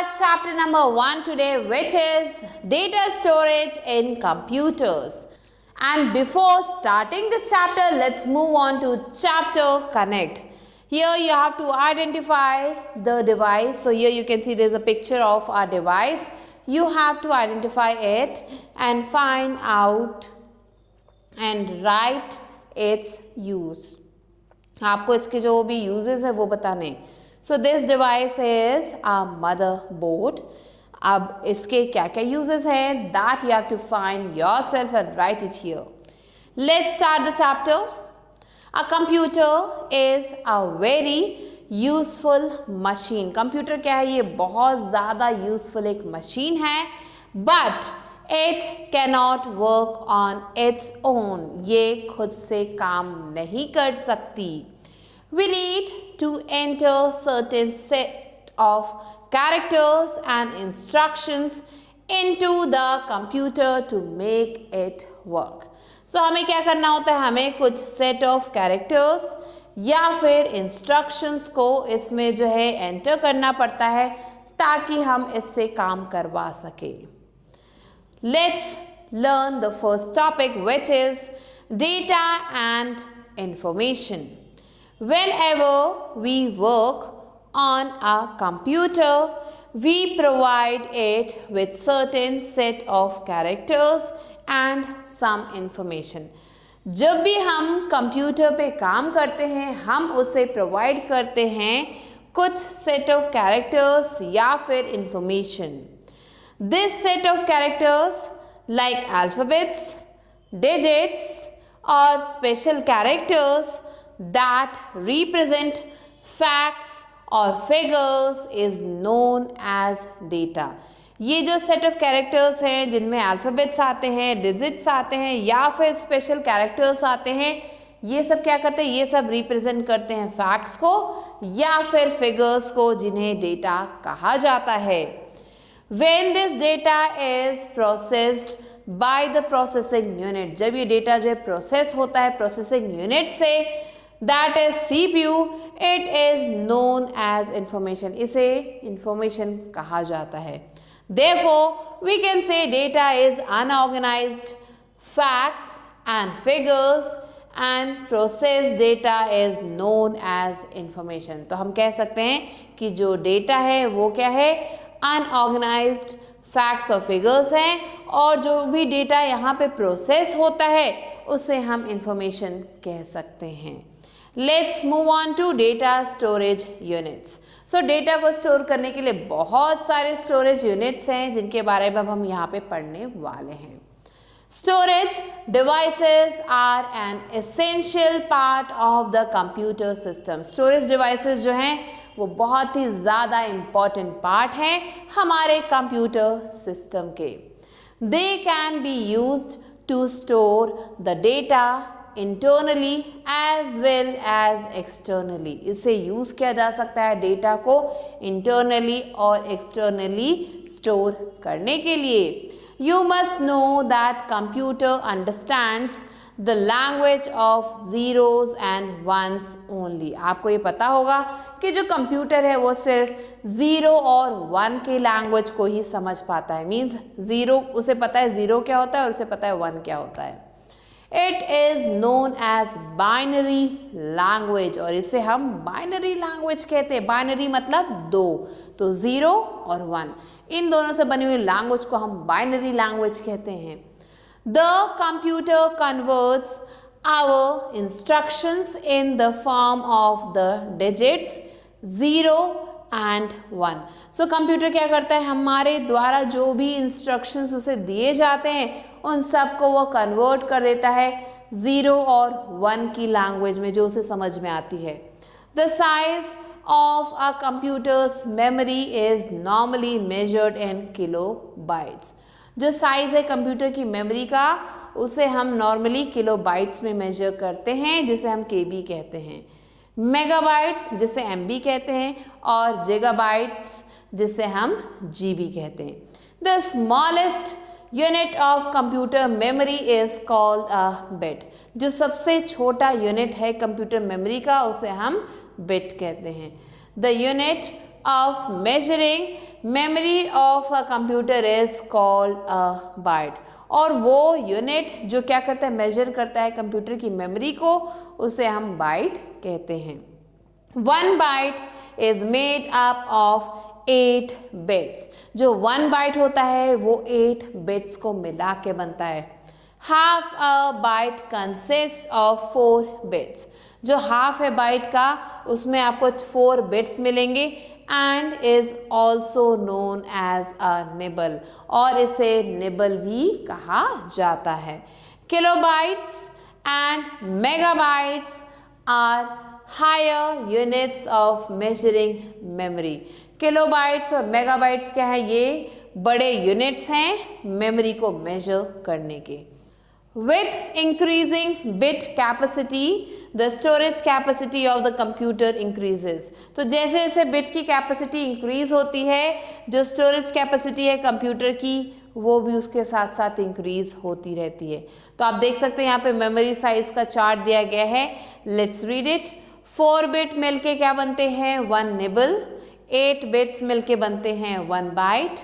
start chapter number 1 today, which is data storage in computers. And before starting this chapter, let's move on to chapter connect. Here you have to identify the device. So here you can see there's a picture of our device. You have to identify it and find out and write its use. आपको इसके जो भी uses है वो बताने. So this device is a motherboard. अब इसके क्या क्या uses हैं that you have to find yourself and write it here. Let's start the chapter. A computer is a very useful machine. Computer क्या है? ये बहुत ज़्यादा useful एक machine है, but it cannot work on its own. ये खुद से काम नहीं कर सकती. We need to enter certain set of characters and instructions into the computer to make it work. So हमें क्या करना होता है? हमें कुछ set of characters या फिर instructions को इसमें जो है enter करना पड़ता है ताकि हम इससे काम करवा सके. Let's learn the first topic, which is data and information. Whenever we work on a computer, we provide it with certain set of characters and some information. जब भी हम कंप्यूटर पे काम करते हैं, हम उसे प्रोवाइड करते हैं कुछ set of characters या फिर information. This set of characters like alphabets, digits or special characters that represent facts or figures is known as data. ये जो set of characters हैं जिनमें alphabets आते हैं, digits आते हैं या फिर special characters आते हैं, ये सब क्या करते हैं? ये सब represent करते हैं facts को या फिर figures को जिन्हें data कहा जाता है. When this data is processed by the processing unit, जब ये data जो है process होता है processing unit से, that is CPU, it is known as information. इसे information कहा जाता है. Therefore, we can say data is unorganized facts and figures and processed data is known as information. तो हम कह सकते हैं कि जो data है वो क्या है? Unorganized facts और figures हैं और जो भी data यहाँ पे process होता है उसे हम information कह सकते हैं. Let's move on to data storage units. So data को store करने के लिए बहुत सारे storage units हैं जिनके बारे में अब हम यहाँ पे पढ़ने वाले हैं. Storage devices are an essential part of the computer system. Storage devices जो हैं वो बहुत ही ज़्यादा important part हैं हमारे computer system के. They can be used to store the data internally as well as externally. इसे यूज़ किया जा सकता है डेटा को internally और externally store करने के लिए. You must know that computer understands the language of zeros and ones only. आपको ये पता होगा कि जो कंप्यूटर है वो सिर्फ ज़ीरो और वन की लैंग्वेज को ही समझ पाता है. मीन्स ज़ीरो उसे पता है ज़ीरो क्या होता है और उसे पता है वन क्या होता है. It is known as binary language और इसे हम binary language कहते हैं. binary मतलब दो, तो ज़ीरो और वन, इन दोनों से बनी हुई लैंग्वेज को हम binary language कहते हैं. The computer converts our instructions in the form of the digits 0 and 1. So computer क्या करता है? हमारे द्वारा जो भी इंस्ट्रक्शंस उसे दिए जाते हैं उन सब को वो कन्वर्ट कर देता है 0 और 1 की लैंग्वेज में जो उसे समझ में आती है. The size of a computer's memory is normally measured in kilobytes. जो साइज है कंप्यूटर की मेमोरी का उसे हम नॉर्मली किलोबाइट्स में मेजर करते हैं जिसे हम केबी कहते हैं. मेगाबाइट्स जिसे एमबी कहते हैं और जिगाबाइट्स जिसे हम जीबी कहते हैं. The smallest unit of computer memory is called a bit. जो सबसे छोटा यूनिट है कंप्यूटर मेमोरी का उसे हम बिट कहते हैं. The unit of measuring memory of a computer is called a byte, और वो यूनिट जो क्या करता है, मेजर करता है कंप्यूटर की मेमोरी को, उसे हम बाइट कहते हैं। 1 byte is made up of 8 bits. जो 1 बाइट होता है वो 8 बिट्स को मिला के बनता है। Half a byte consist of 4 bits. जो हाफ है बाइट का, उसमें आपको 4 बिट्स मिलेंगे and is also known as a nibble, और इसे निबल भी कहा जाता है। Kilobytes and megabytes are higher units of measuring memory. Kilobytes और मेगाबाइट्स क्या है, ये बड़े यूनिट्स हैं मेमोरी को मेजर करने के। With increasing bit capacity the storage capacity of the computer increases. तो जैसे जैसे बिट की कैपेसिटी इंक्रीज होती है, जो स्टोरेज कैपेसिटी है कंप्यूटर की, वो भी उसके साथ साथ इंक्रीज होती रहती है। तो आप देख सकते हैं यहाँ पे मेमोरी साइज का चार्ट दिया गया है। Let's read it. 4 बिट मिलके क्या बनते हैं, 1 निबल। 8 बिट्स मिलके बनते हैं 1 बाइट।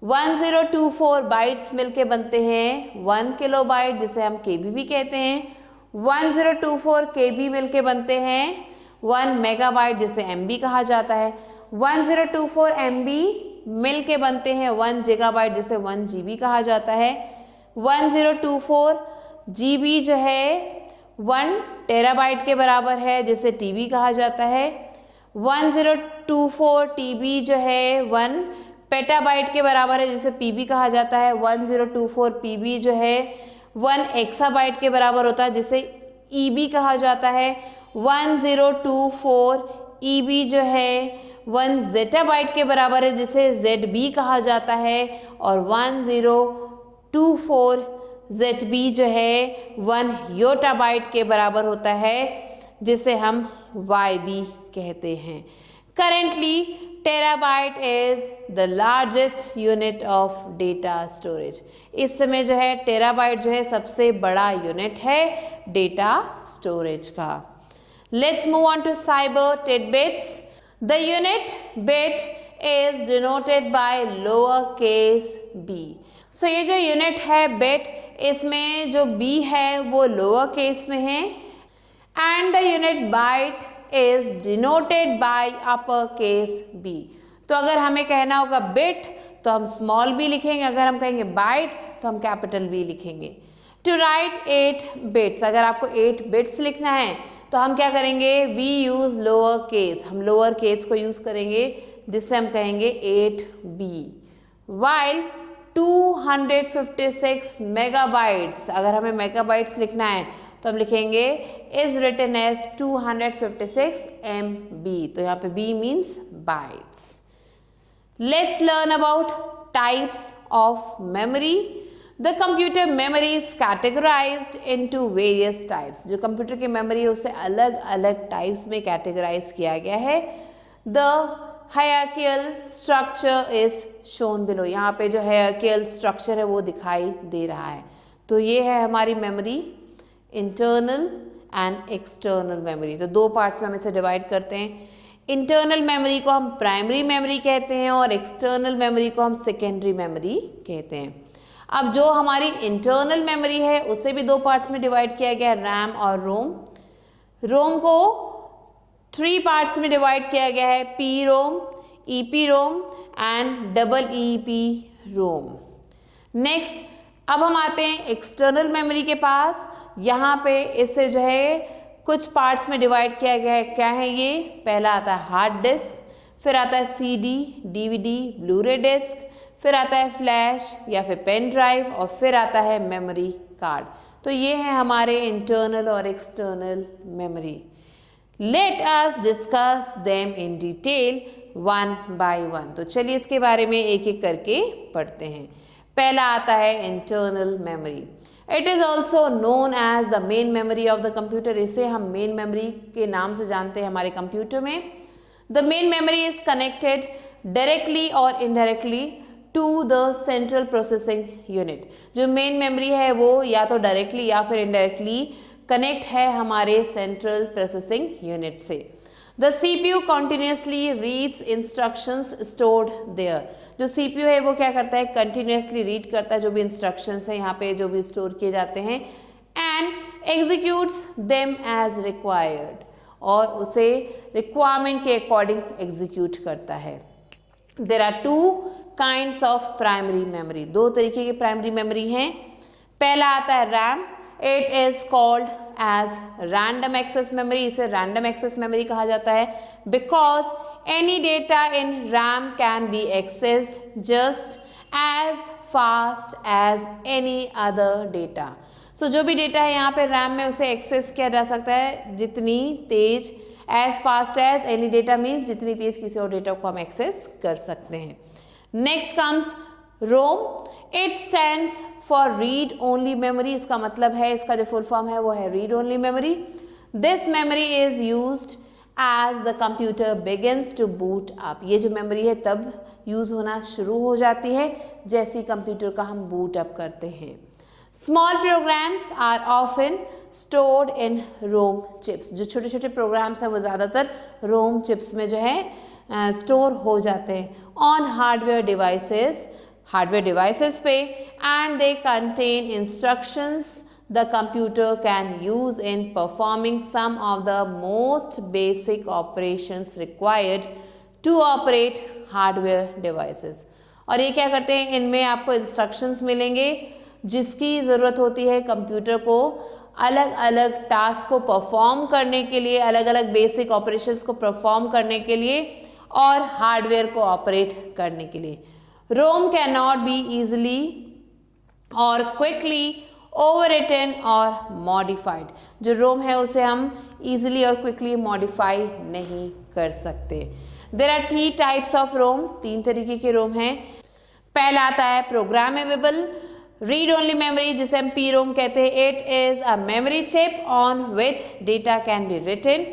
1024 बाइट्स मिलके बनते हैं 1 किलोबाइट, जिसे हम केबी भी कहते हैं। 1024 केबी मिलके बनते हैं 1 मेगाबाइट, जिसे एमबी कहा जाता है। 1024 एमबी मिलके बनते हैं 1 गीगाबाइट, जिसे 1 जीबी कहा जाता है। 1024 जीबी जो है 1 टेराबाइट के बराबर है, जिसे टीबी कहा जाता है। 1024 टीबी जो है 1 पेटाबाइट के बराबर है, जिसे पीबी कहा जाता है। 1024 पीबी जो है 1 एक्साबाइट के बराबर होता है, जिसे ईबी कहा जाता है। 1024 ईबी जो है 1 जेटाबाइट के बराबर है, जिसे जेडबी कहा जाता है। और 1024 जेडबी जो है 1 योटाबाइट के बराबर होता है, जिसे हम वाईबी कहते हैं। Currently terabyte is the largest unit of data storage. इस समय जो है टेराबाइट जो है सबसे बड़ा यूनिट है डेटा स्टोरेज का। Let's move on to cyber tidbits. The unit bit is denoted by lower case b. So ये जो यूनिट है बिट, इसमें जो बी है वो लोअर केस में है, and the unit byte is denoted by upper case B. तो अगर हमें कहना होगा बिट तो हम स्मॉल बी लिखेंगे, अगर हम कहेंगे बाइट तो हम कैपिटल बी लिखेंगे। टू राइट 8 बिट्स, अगर आपको 8 बिट्स लिखना है तो हम क्या करेंगे, वी यूज लोअर केस, हम लोअर केस को यूज करेंगे, जिससे हम कहेंगे 8b। वाइल 256 मेगाबाइट्स, अगर हमें मेगाबाइट्स लिखना है तो हम लिखेंगे इज रिटन एज 256 MB। तो यहाँ पे B means bytes. Let's learn about types of memory. The computer memory is categorised into various types. जो कंप्यूटर की मेमोरी है उसे अलग अलग टाइप्स में कैटेगराइज किया गया है। The hierarchical structure is shown below. यहाँ पे जो हायरार्कियल स्ट्रक्चर है वो दिखाई दे रहा है। तो ये है हमारी memory, internal and external memory. तो 2 पार्ट्स में हम इसे डिवाइड करते हैं। इंटरनल मेमोरी को हम प्राइमरी मेमोरी कहते हैं और एक्सटर्नल मेमोरी को हम सेकेंडरी मेमोरी कहते हैं। अब जो हमारी इंटरनल मेमोरी है उसे भी 2 पार्ट्स में डिवाइड किया गया है, रैम और रोम। रोम को 3 पार्ट्स में डिवाइड किया गया है, PROM, EPROM and EEP ROM. Next अब हम आते हैं एक्सटर्नल मेमोरी के पास। यहाँ पे इसे जो है कुछ पार्ट्स में डिवाइड किया गया है। क्या है ये, पहला आता है हार्ड डिस्क, फिर आता है CD, DVD, ब्लूरे डिस्क, फिर आता है फ्लैश या फिर पेन ड्राइव, और फिर आता है मेमोरी कार्ड। तो ये है हमारे इंटरनल और external memory. Let us discuss them in detail one by one. तो चलिए इसके बारे में एक एक करके पढ़ते हैं। पहला आता है internal memory. It is also known as the main memory of the computer. इसे हम मेन मेमोरी के नाम से जानते हैं हमारे कंप्यूटर में। The main memory is connected directly और indirectly to the central processing unit. जो मेन मेमोरी है वो या तो डायरेक्टली या फिर इनडायरेक्टली कनेक्ट है हमारे सेंट्रल प्रोसेसिंग यूनिट से। The CPU continuously reads instructions stored there. जो CPU है वो क्या करता है, कंटिन्यूसली रीड करता है जो भी इंस्ट्रक्शंस है यहाँ पे जो भी स्टोर किए जाते हैं, and executes them as required, और उसे रिक्वायरमेंट के अकॉर्डिंग एग्जीक्यूट करता है. There are two kinds of primary memory. दो तरीके की प्राइमरी मेमोरी हैं. पहला आता है RAM. It is called as random access memory. इसे रैंडम एक्सेस मेमोरी कहा जाता है because any data in RAM can be accessed just as fast as any other data. So जो भी डेटा है यहाँ पे रैम में उसे एक्सेस किया जा सकता है जितनी तेज, as fast as any data means जितनी तेज किसी और डेटा को हम एक्सेस कर सकते हैं. Next comes ROM. It stands for read only memory. इसका मतलब है, इसका जो फुल फॉर्म है वो है read only memory. This memory is used as the computer begins to boot up. ये जो मेमोरी है तब यूज होना शुरू हो जाती है जैसे कंप्यूटर का हम बूट अप करते हैं. Small programs are often stored in ROM chips. जो छोटे छोटे प्रोग्राम्स हैं वो ज़्यादातर रोम चिप्स में जो है स्टोर हो जाते हैं ऑन हार्डवेयर डिवाइसेस पे, and they contain instructions the computer can use in performing some of the most basic operations required to operate hardware devices. और ये क्या करते हैं, इनमें आपको इंस्ट्रक्शंस मिलेंगे जिसकी ज़रूरत होती है कंप्यूटर को अलग अलग टास्क को परफॉर्म करने के लिए, अलग अलग बेसिक ऑपरेशंस को परफॉर्म करने के लिए और हार्डवेयर को ऑपरेट करने के लिए. रोम कैन नॉट बी ईजिली और क्विकली ओवररिटन और मॉडिफाइड. जो रोम है उसे हम ईजिली और क्विकली मॉडिफाई नहीं कर सकते. There are 3 types of ROM. 3 तरीके के रोम हैं. पहला आता है प्रोग्रामेबल रीड ओनली मेमोरी जिसे हम पी रोम कहते हैं. It is a memory chip on which data can be written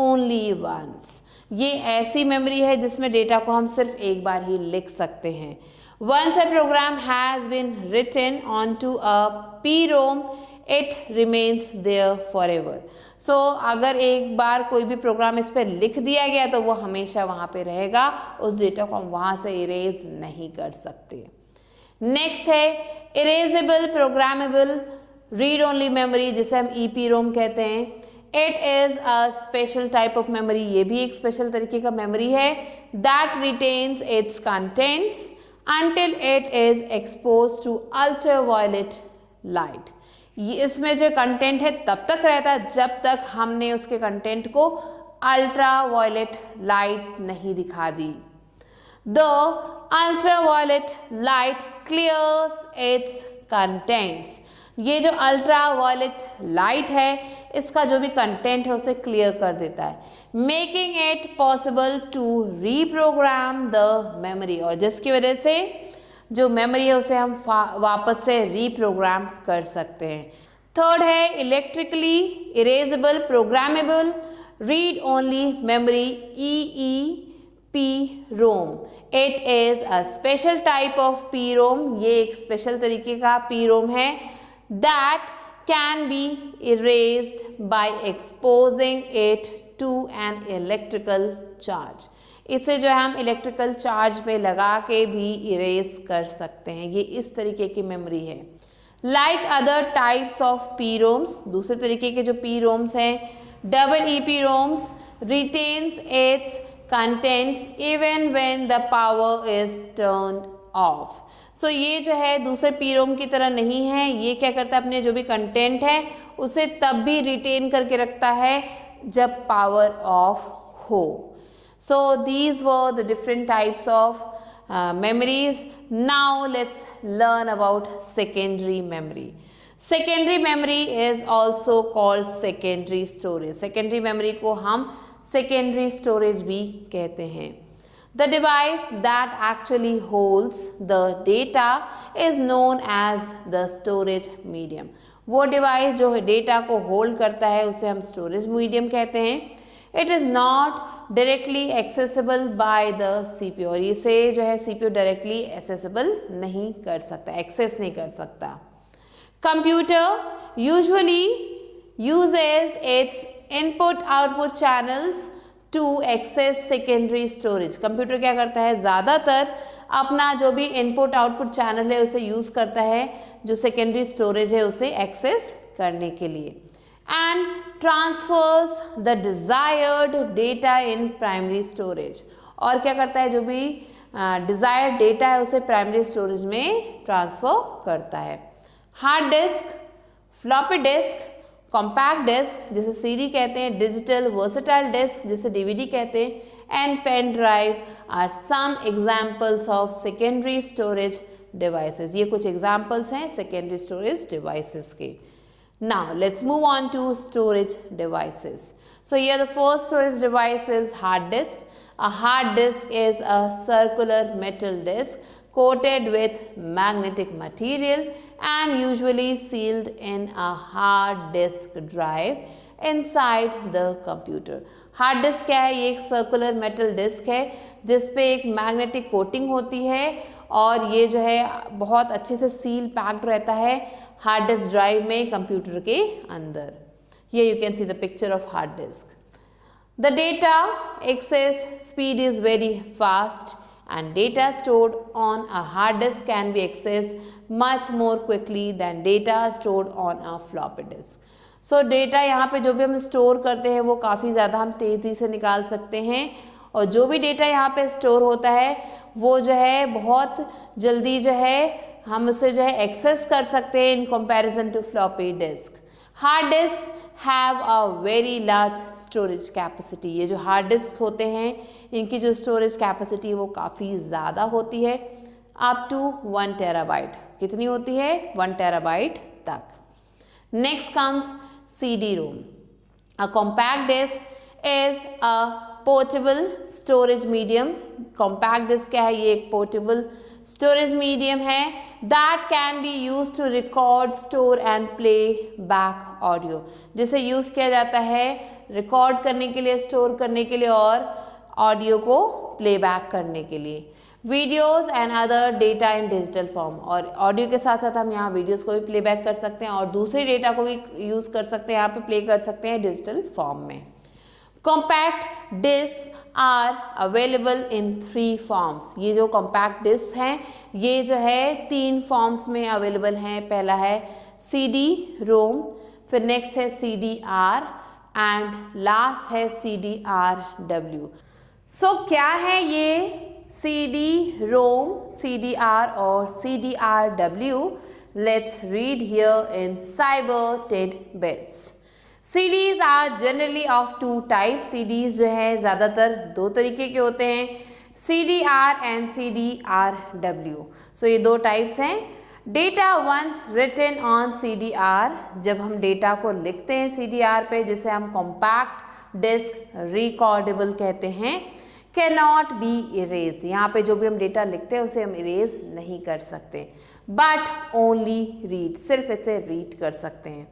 only once. ये ऐसी मेमोरी है जिसमें डेटा को हम सिर्फ एक बार ही लिख सकते हैं. Once a program has been written on to a P ROM it remains there forever. So अगर एक बार कोई भी प्रोग्राम इस पर लिख दिया गया तो वो हमेशा वहाँ पे रहेगा, उस डेटा को हम वहाँ से इरेज नहीं कर सकते. नेक्स्ट है erasable programmable read only memory जिसे हम ईपी रोम कहते हैं. It is a special type of memory. ये भी एक स्पेशल तरीके का मेमोरी है. That retains its contents until it is expose to ultraviolet light. इसमें जो कंटेंट है तब तक रहता है जब तक हमने उसके कंटेंट को अल्ट्रावायलेट लाइट नहीं दिखा दी. The ultraviolet light clears its contents. ये जो अल्ट्रावायलेट लाइट है इसका जो भी कंटेंट है उसे क्लियर कर देता है, making it possible to reprogram the memory. और जिसकी वजह से जो मेमोरी है उसे हम वापस से रीप्रोग्राम कर सकते हैं. थर्ड है electrically erasable programmable read only memory EEPROM. It is a special type of PROM. ये एक स्पेशल तरीके का PROM है that can be erased by exposing it to an electrical charge. इसे जो है हम इलेक्ट्रिकल चार्ज में लगा के भी इरेज कर सकते हैं. ये इस तरीके की मेमोरी है. Like other types of PROMs, दूसरे तरीके के जो PROMs हैं, EEPROMs retains its contents even when the power is turned off. So ये जो है दूसरे PROM की तरह नहीं है. ये क्या करता है, अपने जो भी कंटेंट है उसे तब भी रिटेन करके रखता है जब पावर ऑफ हो. So these were the different types of memories. Now let's learn about secondary memory. Secondary memory is also called secondary storage. Secondary memory को हम secondary storage भी कहते हैं. The device that actually holds the data is known as the storage medium. वो device जो data को hold करता है उसे हम स्टोरेज मीडियम कहते हैं. It is not directly accessible by the CPU. और इसे जो है CPU डायरेक्टली accessible नहीं कर सकता, एक्सेस नहीं कर सकता. Computer usually uses its input-output channels to access secondary storage. Computer क्या करता है, ज़्यादातर अपना जो भी इनपुट आउटपुट चैनल है उसे यूज़ करता है जो सेकेंडरी स्टोरेज है उसे एक्सेस करने के लिए। And transverse the desired data in primary storage, और क्या करता है, जो भी डिज़ायर्ड डेटा है उसे प्राइमरी स्टोरेज में ट्रांसफ़र करता है। Hard disk, floppy disk, compact disk जिसे सीडी कहते हैं, डिजिटल वर्सेटाइल डिस्क जिसे डीवीडी कहते हैं, and pen drive are some examples of secondary storage devices. ये कुछ एग्जाम्पल्स हैं सेकेंडरी स्टोरेज डिवाइसेस के। Now let's move on to storage devices. So here the first storage device is hard disk. A hard disk is a circular metal disk coated with magnetic material and usually sealed in a hard disk drive inside the computer. Hard disk क्या है, ये एक circular metal disc है जिस पे एक magnetic coating होती है और ये जो है बहुत अच्छे से सील पैक्ड रहता है हार्ड डिस्क ड्राइव में कंप्यूटर के अंदर। ये you can see the picture of hard disk. The data access speed is very fast and data stored on a hard disk can be accessed much more quickly than data stored on a floppy disk. So data यहाँ पे जो भी हम store करते हैं वो काफ़ी ज़्यादा हम तेज़ी से निकाल सकते हैं और जो भी डेटा यहाँ पे स्टोर होता है वो जो है बहुत जल्दी जो है हम उसे जो है एक्सेस कर सकते हैं in comparison to floppy disk. Hard disk have a very large storage capacity. ये जो हार्ड डिस्क होते हैं इनकी जो स्टोरेज कैपेसिटी है वो काफ़ी ज़्यादा होती है, अप टू 1 टेराबाइट। कितनी होती है, 1 टेराबाइट तक। Next comes CD-ROM। A compact disk is a portable storage medium. Compact disk क्या है, ये एक पोर्टेबल स्टोरेज मीडियम है that can be use to record, store and play back audio, जिसे यूज़ किया जाता है रिकॉर्ड करने के लिए, स्टोर करने के लिए और ऑडियो को प्लेबैक करने के लिए। Videos and other data in digital form, और ऑडियो के साथ साथ हम यहाँ वीडियोज़ को भी प्लेबैक कर सकते हैं और दूसरे डेटा को भी यूज़ कर सकते हैं, यहाँ पे प्ले कर सकते हैं डिजिटल फॉर्म में। Compact disk are available in 3 forms. ये जो कॉम्पैक्ट डिस्क हैं ये जो है 3 फॉर्म्स में अवेलेबल हैं। पहला है CD-ROM, फिर नेक्स्ट है CDR एंड लास्ट है CDRW। सो क्या है ये CD-ROM, CDR और CDRW? Let's read here in cyber tidbits. CDs are generally of 2 types. CDs जो है ज़्यादातर 2 तरीके के होते हैं, CDR and CDRW. So ये 2 टाइप्स हैं। Data once written on CDR, जब हम डेटा को लिखते हैं CDR पे जिसे हम कॉम्पैक्ट डिस्क रिकॉर्डेबल कहते हैं, कैन नॉट बी इरेज। यहाँ पे जो भी हम डेटा लिखते हैं उसे हम इरेज नहीं कर सकते, बट ओनली रीड, सिर्फ इसे रीड कर सकते हैं।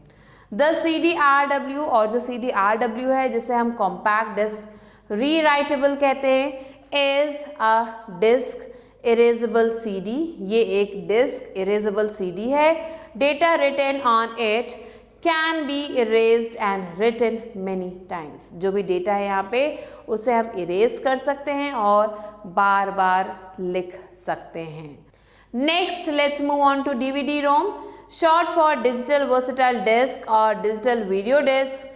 द CDRW, और जो CDRW है जिसे हम कॉम्पैक्ट डिस्क रीराइटेबल कहते हैं, is a disk erasable CD। ये एक डिस्क इरेजेबल CD है। Data written on it can be erased and written many times. जो भी डेटा है यहाँ पे उसे हम इरेज कर सकते हैं और बार बार लिख सकते हैं। Next let's move on to DVD-ROM, short for digital versatile disk or digital video disk.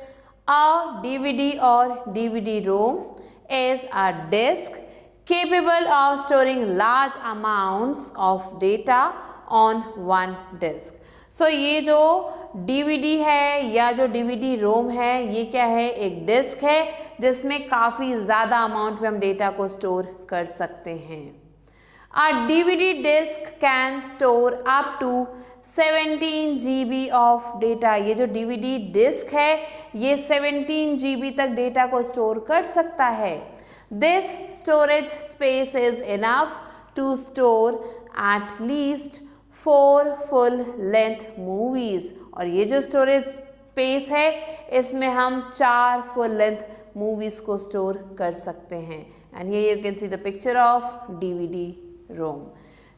A DVD or DVD-ROM is a disk capable of storing large amounts of data on one disk. So ये जो DVD है या जो DVD-ROM है ये क्या है, एक डिस्क है जिसमें काफ़ी ज़्यादा अमाउंट में हम डेटा को स्टोर कर सकते हैं। A DVD disk can store up to 17 GB of data। ये जो DVD डिस्क है ये 17 GB तक डेटा को स्टोर कर सकता है। This storage space is enough to store at least 4 full length movies। और ये जो स्टोरेज स्पेस है इसमें हम 4 full length movies को स्टोर कर सकते हैं। And here you can see the picture of DVD-ROM.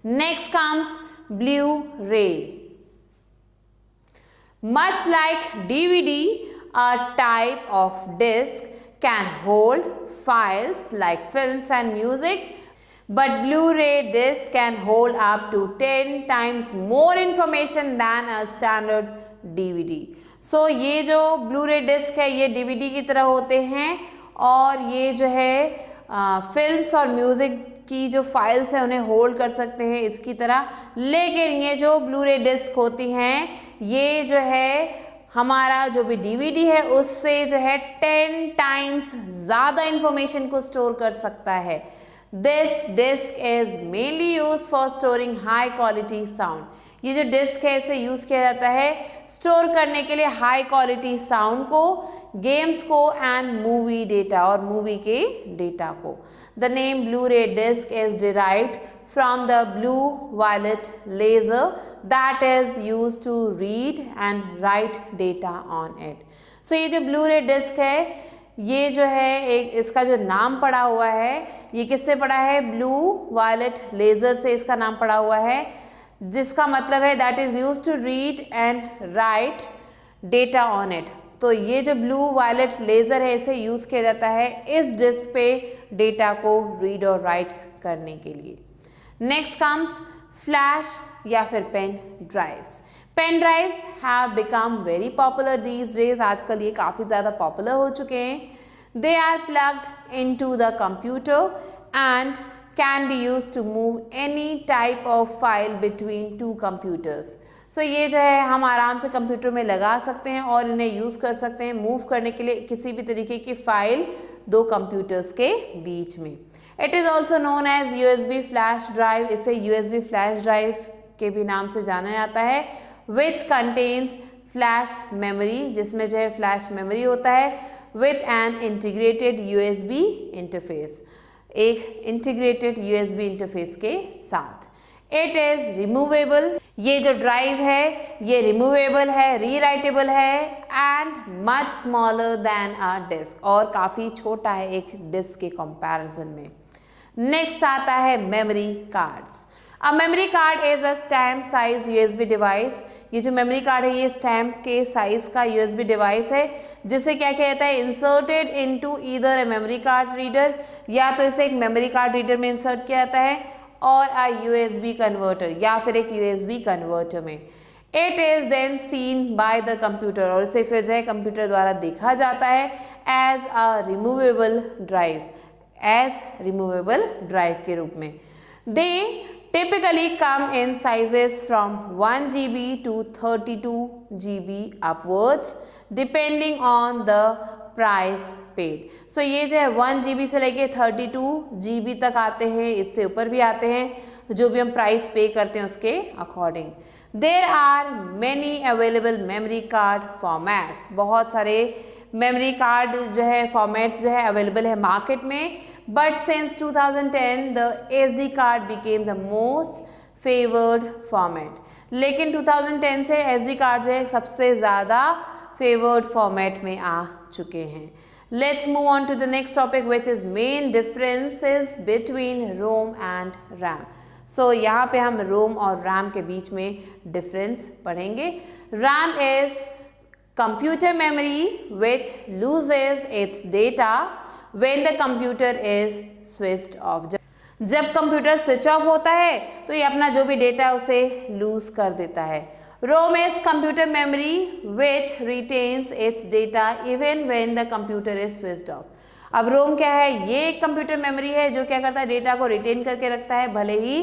Next comes Blu-ray. Much like DVD, a type of disc can hold files like films and music, but Blu-ray disc can hold up to 10 times more information than a standard DVD. So ये जो Blu-ray disc है ये DVD की तरह होते हैं और ये जो है फिल्म्स और म्यूज़िक की जो फाइल्स हैं उन्हें होल्ड कर सकते हैं इसकी तरह, लेकिन ये जो Blu-ray डिस्क होती हैं ये जो है हमारा जो भी DVD है उससे जो है 10 टाइम्स ज़्यादा इंफॉर्मेशन को स्टोर कर सकता है। This disc is mainly use for storing high quality sound. ये जो डिस्क है इसे यूज़ किया जाता है स्टोर करने के लिए हाई क्वालिटी साउंड को, गेम्स को एंड मूवी डेटा और मूवी के डेटा को। The name Blu-ray disc is derived from the blue violet laser that is used to read and write data on it. So ये जो Blu-ray disc है ये जो है एक इसका जो नाम पड़ा हुआ है ये किससे पड़ा है? ब्लू वायलेट लेज़र से इसका नाम पड़ा हुआ है, जिसका मतलब है that is use to read and write data on it. तो ये जो ब्लू वायलेट लेज़र है इसे यूज़ किया जाता है इस डिस्क पे डेटा को रीड और राइट करने के लिए। नेक्स्ट कम्स फ्लैश या फिर pen drives. Pen drives have become very popular these days. आजकल ये काफ़ी ज़्यादा पॉपुलर हो चुके हैं। They are plugged into the computer and can be used to move any type of file between two computers. So ये जो है हम आराम से कंप्यूटर में लगा सकते हैं और इन्हें यूज़ कर सकते हैं मूव करने के लिए किसी भी तरीके की फाइल दो कंप्यूटर्स के बीच में। It is also known as USB flash drive. इसे USB फ्लैश ड्राइव के भी नाम से जाना जाता है। विच कंटेन्स फ्लैश मेमोरी, जिसमें जो है फ्लैश मेमोरी होता है with an integrated USB interface, एक इंटीग्रेटेड USB इंटरफेस के साथ। It is removable. ये जो ड्राइव है ये रिमूवेबल है, रीराइटेबल है and much smaller than a disk, और काफ़ी छोटा है एक डिस्क के कंपैरिजन में। नेक्स्ट आता है memory cards. A memory card is a stamp size USB device. ये जो मेमोरी कार्ड है ये स्टैम्प के साइज का USB डिवाइस है जिसे क्या किया जाता है? Inserted into either a memory card reader, या तो इसे एक मेमोरी कार्ड रीडर में इंसर्ट किया जाता है और अ USB कन्वर्टर या फिर एक USB कन्वर्टर में। It is then seen by the computer, और इसे फिर जो है कंप्यूटर द्वारा देखा जाता है as a removable drive, as removable drive के रूप में। दे typically come in sizes from 1 GB to 32 GB upwards depending on the price paid. So ये जो है 1 GB से लेके 32 GB तक आते हैं, इससे ऊपर भी आते हैं जो भी हम प्राइस पे करते हैं उसके according. There are many available memory card formats. बहुत सारे मेमोरी कार्ड जो है फॉर्मेट्स जो है अवेलेबल है मार्केट में। But since 2010 the SD card became the most favored format. लेकिन 2010 से SD कार्ड जो है सबसे ज़्यादा फेवर्ड फॉर्मेट में आ चुके हैं। Let's move on to the next topic which is main differences between ROM and RAM. So यहाँ पे हम ROM और RAM के बीच में डिफरेंस पढ़ेंगे। RAM is computer memory which loses its data when the computer is switched off. जब computer switch off होता है तो ये अपना जो भी डेटा है उसे लूज कर देता है। ROM is computer memory which retains its data even when the computer is switched off. अब ROM क्या है? ये एक कंप्यूटर मेमोरी है जो क्या करता है? डेटा को रिटेन करके रखता है भले ही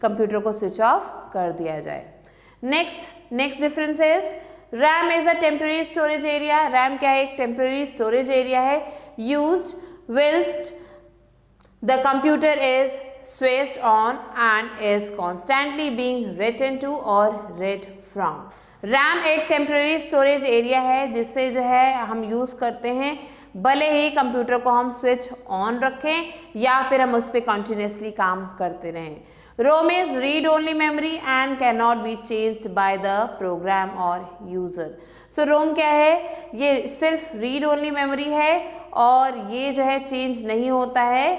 कंप्यूटर को स्विच ऑफ कर दिया जाए। Next difference is RAM is a temporary storage area. RAM क्या है? एक temporary storage area है used whilst the computer is switched on and is constantly being written to or read from. RAM एक temporary storage area है जिससे जो है हम यूज़ करते हैं भले ही कंप्यूटर को हम स्विच ऑन रखें या फिर हम उस पर कंटिन्यूसली काम करते रहें। ROM is read only memory and cannot be changed by the program or user. So ROM क्या है? ये सिर्फ read only memory है और ये जो है चेंज नहीं होता है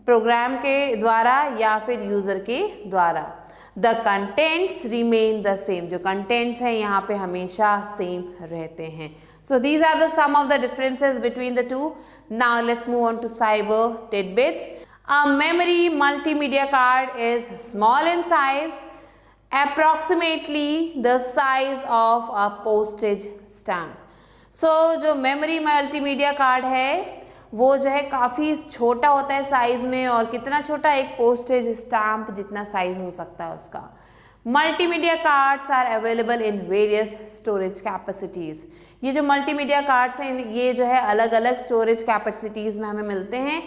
प्रोग्राम के द्वारा या फिर यूज़र के द्वारा। The contents remain the same. जो contents हैं यहाँ पे हमेशा same रहते हैं. So these are the some of the differences between the two. Now let's move on to cyber tidbits. A memory multimedia card is small in size, approximately the size of a postage stamp. So जो memory multimedia card है वो जो है काफ़ी छोटा होता है size में, और कितना छोटा, एक पोस्टेज स्टैम्प जितना साइज़ हो सकता है उसका. Multimedia cards are available in various storage capacities. ये जो मल्टीमीडिया कार्ड्स हैं ये जो है अलग अलग स्टोरेज कैपेसिटीज़ में हमें मिलते हैं,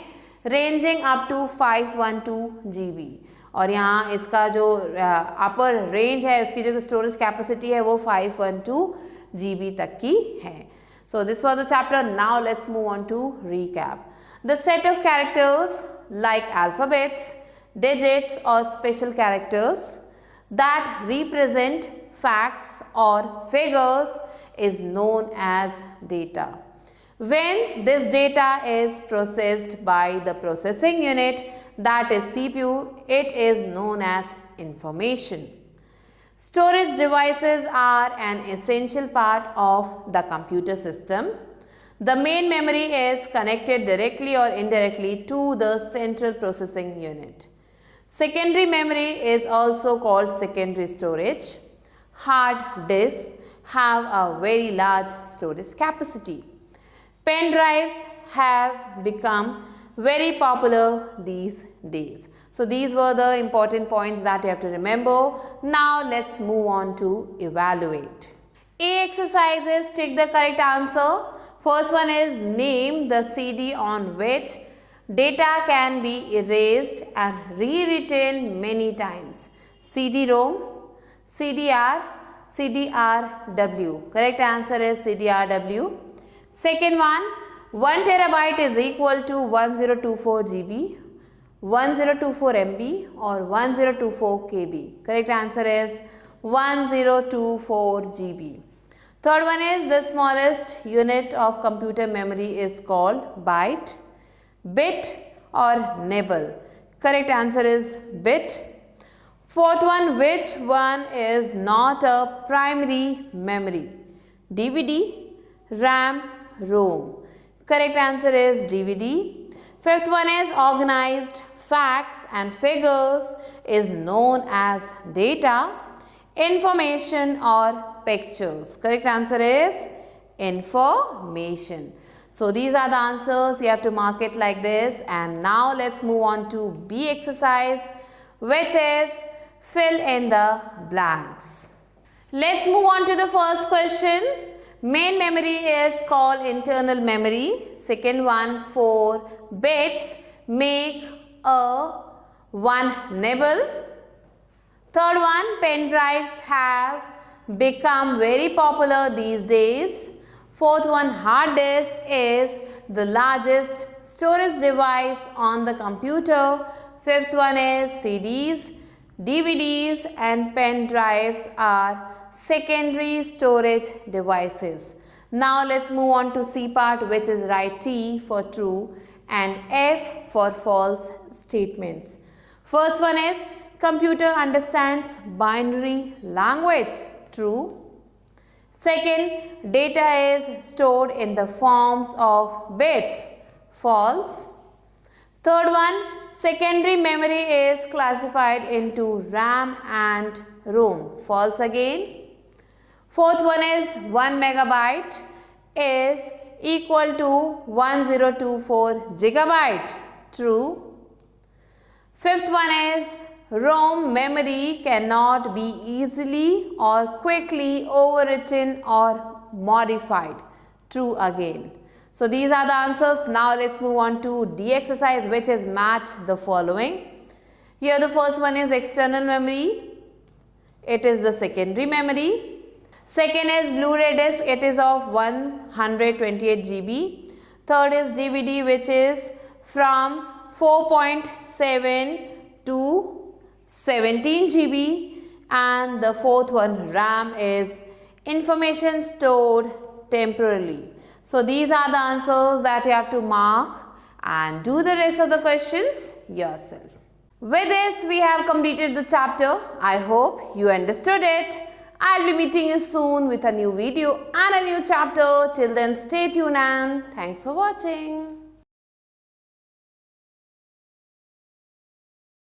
रेंजिंग अप टू 512 GB. और यहाँ इसका जो अपर रेंज है, उसकी जो स्टोरेज कैपेसिटी है वो 512 GB तक की है. So this was the chapter. Now let's move on to recap. The set of characters like alphabets, digits or special characters that represent facts or figures is known as data. When this data is processed by the processing unit, that is CPU, it is known as information. Storage devices are an essential part of the computer system. The main memory is connected directly or indirectly to the central processing unit. Secondary memory is also called secondary storage. Hard disks have a very large storage capacity. Pen drives have become very popular these days. So these were the important points that you have to remember. Now let's move on to evaluate. A exercises, take the correct answer. First one is name the CD on which data can be erased and rewritten many times. CD-ROM, CDR, CDR-W. Correct answer is CDR-W. Second one, 1 terabyte is equal to 1024 GB, 1024 MB or 1024 KB. Correct answer is 1024 GB. Third one is the smallest unit of computer memory is called byte, bit or nibble. Correct answer is bit. Fourth one, which one is not a primary memory? DVD, RAM, ROM. Correct answer is DVD. Fifth one is organized facts and figures is known as data, information or pictures. Correct answer is information. So these are the answers. You have to mark it like this. And now let's move on to B exercise, which is fill in the blanks. Let's move on to the first question. Main memory is called internal memory. Second one, 4 bits make a 1 nibble. Third one, pen drives have become very popular these days. Fourth one, hard disk is the largest storage device on the computer. Fifth one is CDs, DVDs and pen drives are secondary storage devices. Now let's move on to C part, which is write T for true and F for false statements. First one is computer understands binary language. True. Second, data is stored in the forms of bits. False. Third one, secondary memory is classified into RAM and ROM. False again. Fourth one is 1 megabyte is equal to 1024 gigabyte. True. Fifth one is ROM memory cannot be easily or quickly overwritten or modified. True again. So these are the answers. Now let's move on to D exercise, which is match the following. Here the first one is external memory. It is the secondary memory. Second is Blu-ray disc. It is of 128 GB. Third is DVD, which is from 4.7 to 17 GB. And the fourth one, RAM, is information stored temporarily. So these are the answers that you have to mark and do the rest of the questions yourself. With this, we have completed the chapter. I hope you understood it. I'll be meeting you soon with a new video and a new chapter. Till then, stay tuned and thanks for watching.